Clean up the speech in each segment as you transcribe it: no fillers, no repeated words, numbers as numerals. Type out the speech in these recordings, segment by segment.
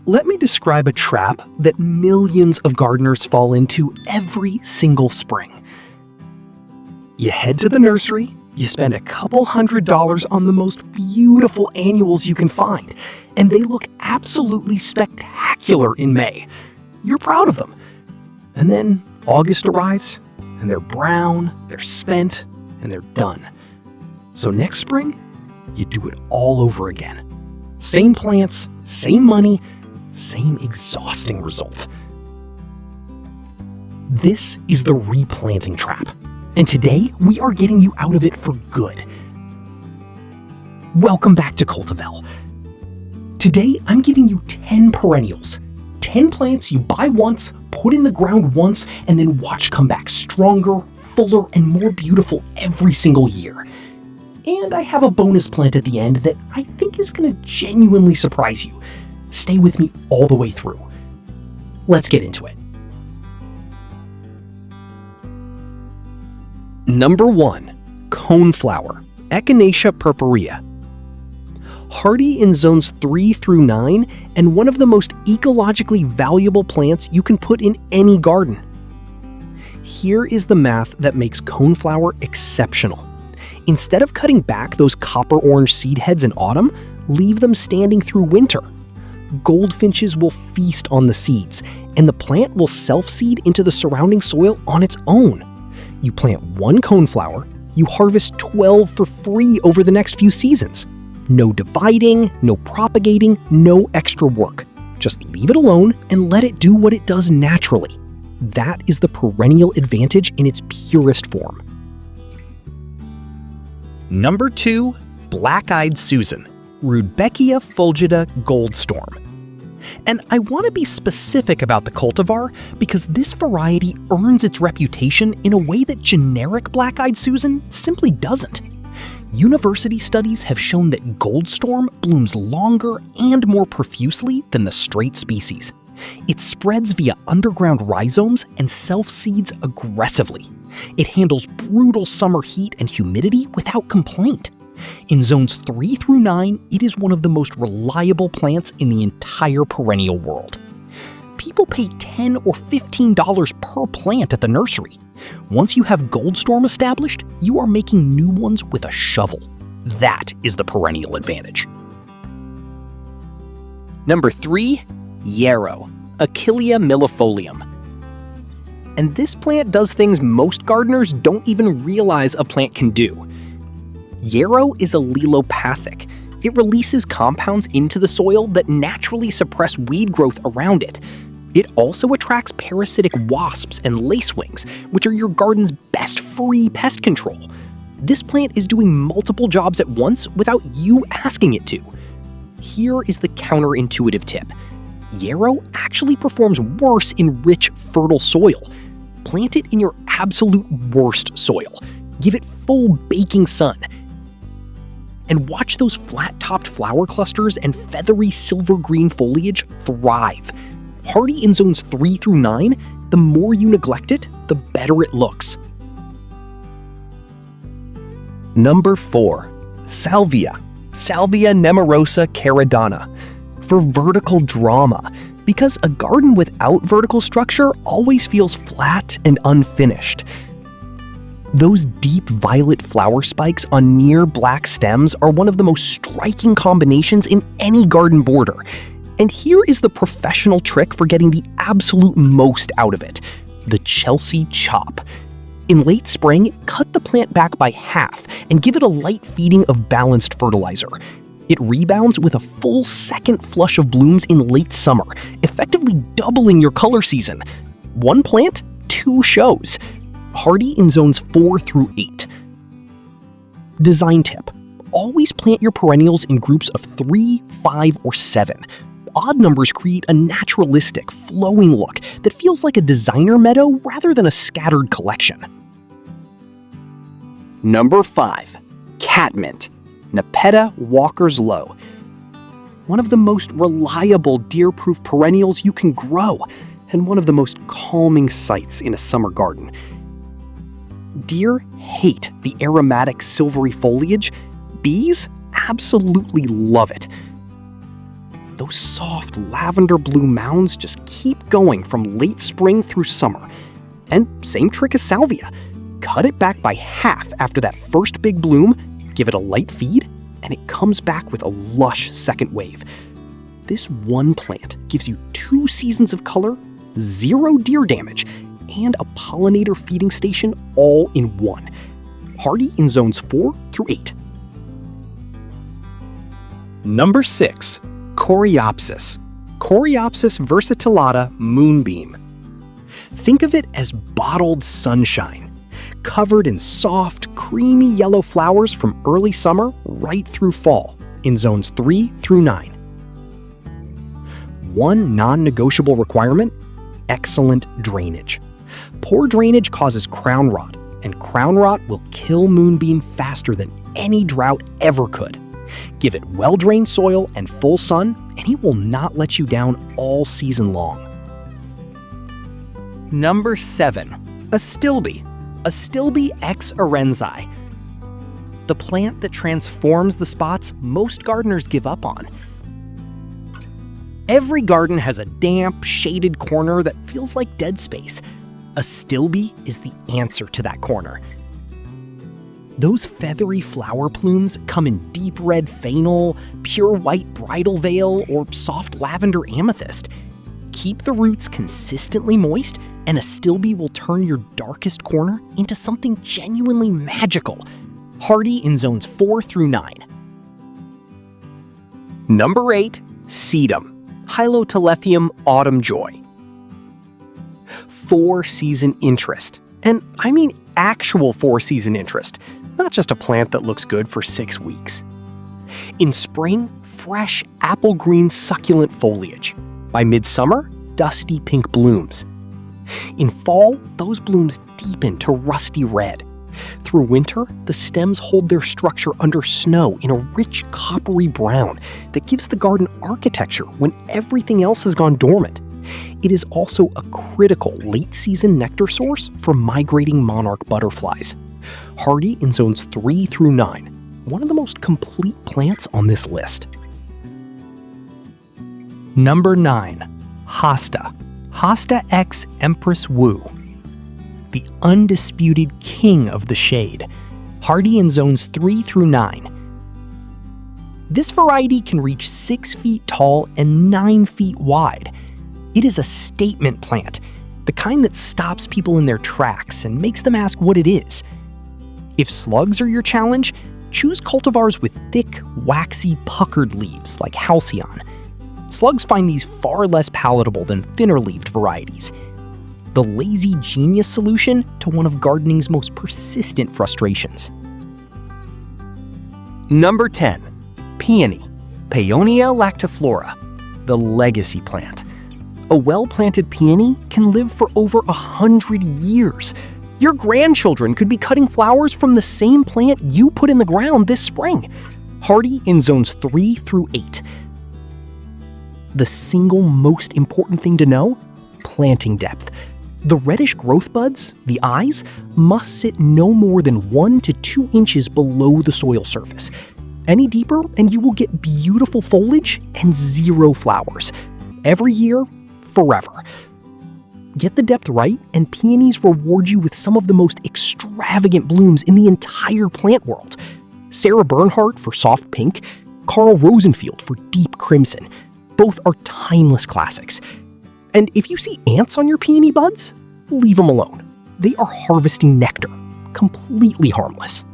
Let me describe a trap that millions of gardeners fall into every single spring. You head to the nursery, you spend a couple $100s on the most beautiful annuals you can find, and they look absolutely spectacular in May. You're proud of them. And then August arrives, and they're brown, they're spent, and they're done. So next spring, you do it all over again. Same plants, same money, same exhausting result. This is the replanting trap, and today we are getting you out of it for good. Welcome back to Cultivel. Today I'm giving you 10 perennials, 10 plants you buy once, put in the ground once, and then watch come back stronger, fuller, and more beautiful every single year. And I have a bonus plant at the end that I think is going to genuinely surprise you. Stay with me all the way through. Let's get into it. Number 1. Coneflower, Echinacea purpurea. Hardy in zones 3 through 9 and one of the most ecologically valuable plants you can put in any garden. Here is the math that makes coneflower exceptional. Instead of cutting back those copper-orange seed heads in autumn, leave them standing through winter. Goldfinches will feast on the seeds, and the plant will self-seed into the surrounding soil on its own. You plant one coneflower, you harvest 12 for free over the next few seasons. No dividing, no propagating, no extra work. Just leave it alone and let it do what it does naturally. That is the perennial advantage in its purest form. Number 2. Black-Eyed Susan, Rudbeckia fulgida goldstorm. And I want to be specific about the cultivar because this variety earns its reputation in a way that generic Black-Eyed Susan simply doesn't. University studies have shown that goldstorm blooms longer and more profusely than the straight species. It spreads via underground rhizomes and self-seeds aggressively. It handles brutal summer heat and humidity without complaint. In zones 3 through 9, it is one of the most reliable plants in the entire perennial world. People pay $10 or $15 per plant at the nursery. Once you have goldstorm established, you are making new ones with a shovel. That is the perennial advantage. Number 3. Yarrow, Achillea millefolium. And this plant does things most gardeners don't even realize a plant can do. Yarrow is allelopathic. It releases compounds into the soil that naturally suppress weed growth around it. It also attracts parasitic wasps and lacewings, which are your garden's best free pest control. This plant is doing multiple jobs at once without you asking it to. Here is the counterintuitive tip. Yarrow actually performs worse in rich, fertile soil. Plant it in your absolute worst soil. Give it full baking sun. And watch those flat-topped flower clusters and feathery silver-green foliage thrive. Hardy in zones 3 through 9, the more you neglect it, the better it looks. Number 4. Salvia, Salvia nemorosa caridana, for vertical drama, because a garden without vertical structure always feels flat and unfinished. Those deep violet flower spikes on near black stems are one of the most striking combinations in any garden border. And here is the professional trick for getting the absolute most out of it: the Chelsea chop. In late spring, cut the plant back by half and give it a light feeding of balanced fertilizer. It rebounds with a full second flush of blooms in late summer, effectively doubling your color season. One plant, 2 shows. Hardy in zones 4 through 8. Design tip: always plant your perennials in groups of 3, 5, or 7. Odd numbers create a naturalistic, flowing look that feels like a designer meadow rather than a scattered collection. Number 5. Catmint, Nepeta Walker's Low. One of the most reliable deer-proof perennials you can grow, and one of the most calming sights in a summer garden. Deer hate the aromatic silvery foliage. Bees absolutely love it. those soft lavender blue mounds just keep going from late spring through summer. And same trick as Salvia. Cut it back by half after that first big bloom, give it a light feed, and it comes back with a lush second wave. This one plant gives you 2 seasons of color, 0 deer damage, and a pollinator feeding station all in one. Hardy in zones 4 through 8. Number 6. Coreopsis. Coreopsis versitillata moonbeam. Think of it as bottled sunshine, covered in soft, creamy yellow flowers from early summer right through fall in zones 3 through 9. One non-negotiable requirement: excellent drainage. Poor drainage causes crown rot, and crown rot will kill moonbeam faster than any drought ever could. Give it well-drained soil and full sun, and it will not let you down all season long. Number 7. Astilbe. Astilbe X Arenzi. The plant that transforms the spots most gardeners give up on. Every garden has a damp, shaded corner that feels like dead space. Astilbe is the answer to that corner. Those feathery flower plumes come in deep red fennel, pure white bridal veil, or soft lavender amethyst. Keep the roots consistently moist, and Astilbe will turn your darkest corner into something genuinely magical. Hardy in zones 4 through 9. Number 8. Sedum. Hylotelephium autumn joy. 4-season interest. And I mean actual 4-season interest, not just a plant that looks good for 6 weeks. In spring, fresh apple green succulent foliage. By midsummer, dusty pink blooms. In fall, those blooms deepen to rusty red. Through winter, the stems hold their structure under snow in a rich coppery brown that gives the garden architecture when everything else has gone dormant. It is also a critical late-season nectar source for migrating monarch butterflies. Hardy in zones 3 through 9, one of the most complete plants on this list. Number 9. Hosta. Hosta X Empress Wu. The undisputed king of the shade. Hardy in zones 3 through 9. This variety can reach 6 feet tall and 9 feet wide. It is a statement plant, the kind that stops people in their tracks and makes them ask what it is. If slugs are your challenge, choose cultivars with thick, waxy, puckered leaves like Halcyon. Slugs find these far less palatable than thinner-leaved varieties. The lazy genius solution to one of gardening's most persistent frustrations. Number 10. Peony. Peonia lactiflora, the legacy plant. A well-planted peony can live for over 100 years. Your grandchildren could be cutting flowers from the same plant you put in the ground this spring. Hardy in zones 3 through 8. The single most important thing to know? Planting depth. The reddish growth buds, the eyes, must sit no more than 1 to 2 inches below the soil surface. Any deeper and you will get beautiful foliage and 0 flowers. Every year, forever. Get the depth right and peonies reward you with some of the most extravagant blooms in the entire plant world. Sarah Bernhardt for soft pink, Carl Rosenfield for deep crimson. Both are timeless classics. And if you see ants on your peony buds, leave them alone. They are harvesting nectar, completely harmless.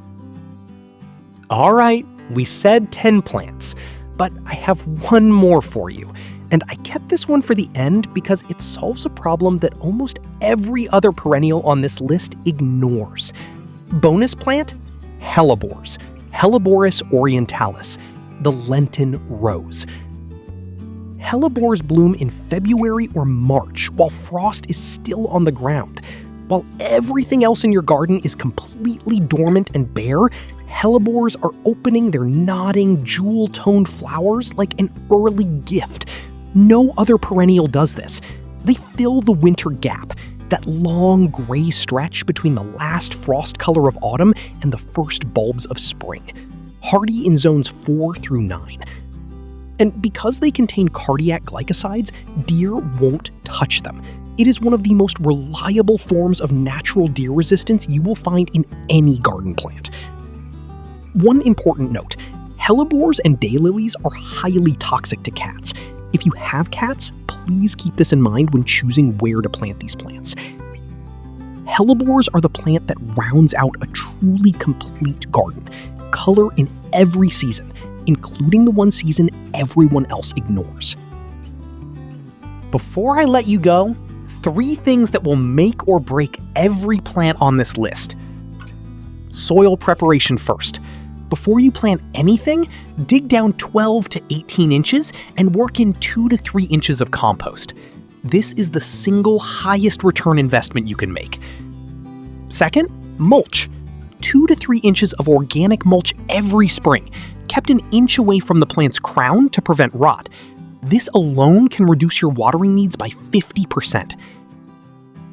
All right, we said 10 plants, but I have one more for you. And I kept this one for the end because it solves a problem that almost every other perennial on this list ignores. Bonus plant? Hellebores. Hellebores orientalis, the Lenten rose. Hellebores bloom in February or March while frost is still on the ground. While everything else in your garden is completely dormant and bare, Hellebores are opening their nodding, jewel-toned flowers like an early gift. No other perennial does this. They fill the winter gap, that long gray stretch between the last frost color of autumn and the first bulbs of spring. Hardy in zones 4 through 9. And because they contain cardiac glycosides, deer won't touch them. It is one of the most reliable forms of natural deer resistance you will find in any garden plant. One important note, hellebores and daylilies are highly toxic to cats. If you have cats, please keep this in mind when choosing where to plant these plants. Hellebores are the plant that rounds out a truly complete garden. Color in every season, including the one season everyone else ignores. Before I let you go, 3 things that will make or break every plant on this list. Soil preparation first. Before you plant anything, dig down 12 to 18 inches and work in 2 to 3 inches of compost. This is the single highest return investment you can make. Second, mulch. 2 to 3 inches of organic mulch every spring, kept an inch away from the plant's crown to prevent rot. This alone can reduce your watering needs by 50%.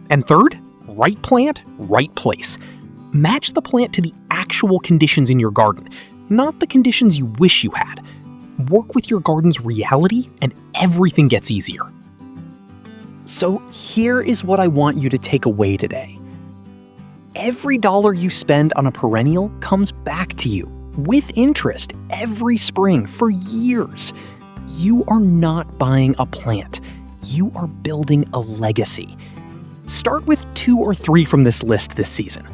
And third, right plant, right place. Match the plant to the actual conditions in your garden, not the conditions you wish you had. Work with your garden's reality and everything gets easier. So here is what I want you to take away today. Every dollar you spend on a perennial comes back to you with interest every spring for years. You are not buying a plant. You are building a legacy. Start with 2 or 3 from this list this season.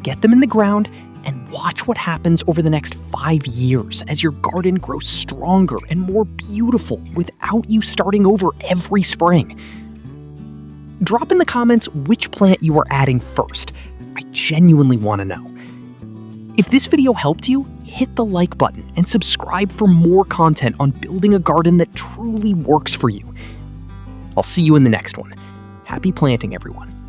Get them in the ground and watch what happens over the next 5 years as your garden grows stronger and more beautiful without you starting over every spring. Drop in the comments which plant you are adding first. I genuinely want to know. If this video helped you, hit the like button and subscribe for more content on building a garden that truly works for you. I'll see you in the next one. Happy planting, everyone.